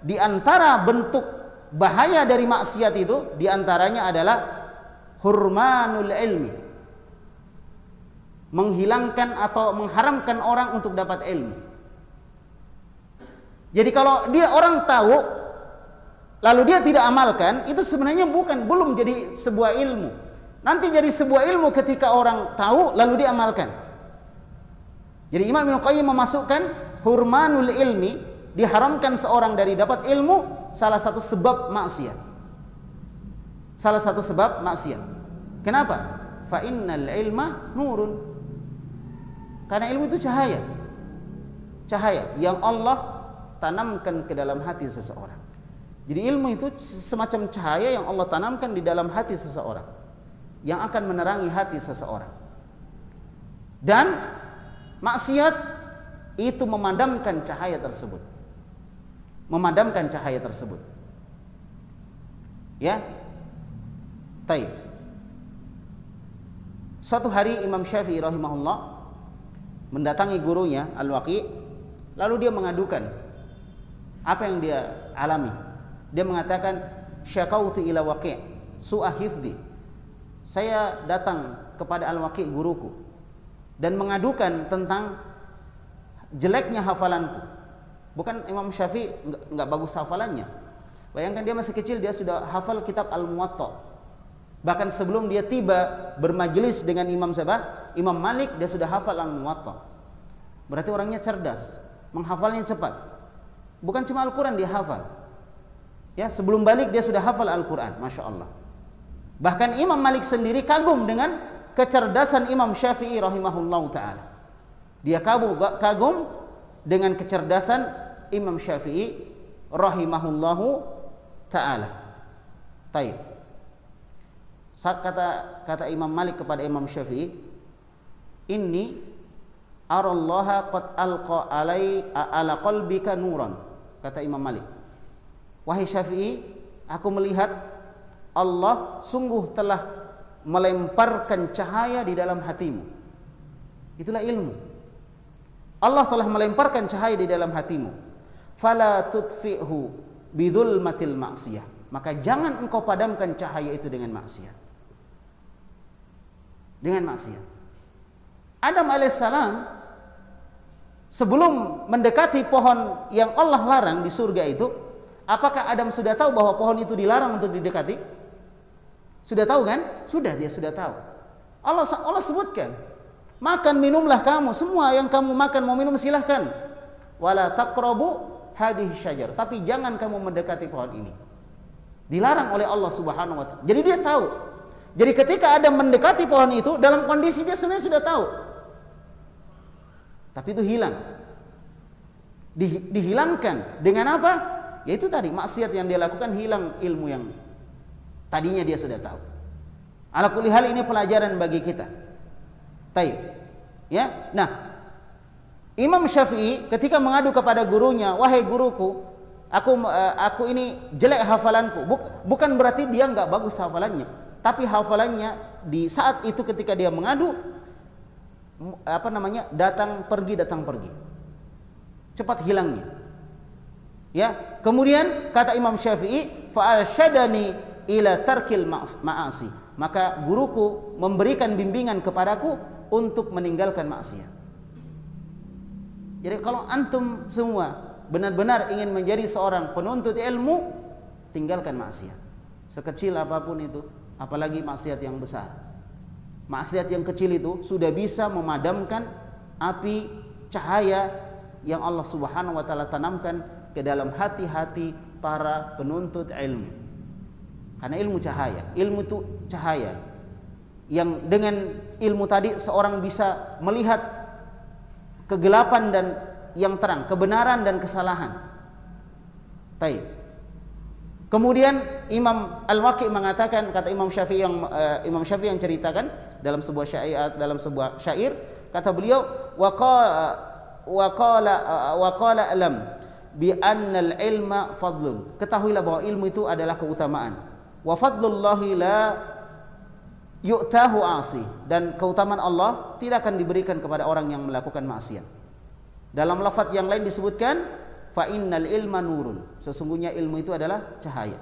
di antara bentuk bahaya dari maksiat itu di antaranya adalah hurmanul ilmi, menghilangkan atau mengharamkan orang untuk dapat ilmu. Jadi kalau dia orang tahu lalu dia tidak amalkan, itu sebenarnya belum jadi sebuah ilmu. Nanti jadi sebuah ilmu ketika orang tahu lalu dia amalkan. Jadi Imam Ibnu Qayyim memasukkan hurmanul ilmi, diharamkan seorang dari dapat ilmu, salah satu sebab maksiat. Salah satu sebab maksiat. Kenapa? Fa innal ilma nurun. Karena ilmu itu cahaya. Cahaya yang Allah tanamkan ke dalam hati seseorang. Jadi ilmu itu semacam cahaya yang Allah tanamkan di dalam hati seseorang, yang akan menerangi hati seseorang. Dan maksiat itu memadamkan cahaya tersebut. Memadamkan cahaya tersebut. Ya. Taib. Suatu hari Imam Syafi'i rahimahullah mendatangi gurunya Al-Waqi', lalu dia mengadukan apa yang dia alami. Dia mengatakan, syakautu ila Waqi' su'a hifdhi. Saya datang kepada Al-Waqi' guruku dan mengadukan tentang jeleknya hafalanku. Bukan Imam Syafi'i enggak bagus hafalannya. Bayangkan dia masih kecil, dia sudah hafal kitab Al-Muwatta. Bahkan sebelum dia tiba bermajelis dengan Imam siapa? Imam Malik, dia sudah hafal Al-Muwatta. Berarti orangnya cerdas, menghafalnya cepat. Bukan cuma Al-Quran dia hafal. Ya, sebelum balik dia sudah hafal Al-Quran, Masya Allah. Bahkan Imam Malik sendiri kagum dengan kecerdasan Imam Syafi'i rahimahullah ta'ala. Dia kagum dengan kecerdasan Imam Syafi'i rahimahullah ta'ala. Taib. Kata Imam Malik kepada Imam Syafi'i, inni arallaha qad alqa ala qalbika nuran. Kata Imam Malik, wahai Syafi'i, aku melihat Allah sungguh telah melemparkan cahaya di dalam hatimu. Itulah ilmu. Allah telah melemparkan cahaya di dalam hatimu. Fala tudfi'hu bidhulmatil ma'siyah. Maka jangan engkau padamkan cahaya itu dengan maksiat. Dengan maksiat. Adam alaihissalam sebelum mendekati pohon yang Allah larang di surga itu, apakah Adam sudah tahu bahwa pohon itu dilarang untuk didekati? Sudah tahu kan? Sudah, dia sudah tahu. Allah sebutkan, makan minumlah kamu, semua yang kamu makan mau minum silahkan. Wala taqrabu hadhihi syajar, tapi jangan kamu mendekati pohon ini. Dilarang oleh Allah Subhanahu wa ta'ala. Jadi dia tahu. Jadi ketika Adam mendekati pohon itu, dalam kondisi dia sebenarnya sudah tahu. Tapi itu hilang. Dihilangkan dengan apa? Yaitu tadi maksiat yang dia lakukan, hilang ilmu yang tadinya dia sudah tahu. Ala kulli hal, ini pelajaran bagi kita. Taib. Ya. Nah, Imam Syafi'i ketika mengadu kepada gurunya, wahai guruku, aku ini jelek hafalanku. Bukan berarti dia enggak bagus hafalannya, tapi hafalannya di saat itu ketika dia mengadu datang pergi cepat hilangnya. Ya, kemudian kata Imam Syafi'i, fa'arsyadani ila tarkil ma'asi. Maka guruku memberikan bimbingan kepadaku untuk meninggalkan maksiat. Jadi kalau antum semua benar-benar ingin menjadi seorang penuntut ilmu, tinggalkan maksiat. Sekecil apapun itu, apalagi maksiat yang besar. Maksiat yang kecil itu sudah bisa memadamkan api cahaya yang Allah Subhanahu wa ta'ala tanamkan ke dalam hati-hati para penuntut ilmu. Karena ilmu cahaya, ilmu itu cahaya yang dengan ilmu tadi seorang bisa melihat kegelapan dan yang terang, kebenaran dan kesalahan. Taib. Kemudian Imam Al-Waqi' mengatakan, kata Imam Syafi'i yang ceritakan dalam sebuah syair, kata beliau, wa qala alam bi annal ilma fadlun. Ketahuilah bahwa ilmu itu adalah keutamaan. Wa fadlullahi la yu'tahu 'asi, dan keutamaan Allah tidak akan diberikan kepada orang yang melakukan maksiat. Dalam lafaz yang lain disebutkan fa innal ilma nurun. Sesungguhnya ilmu itu adalah cahaya.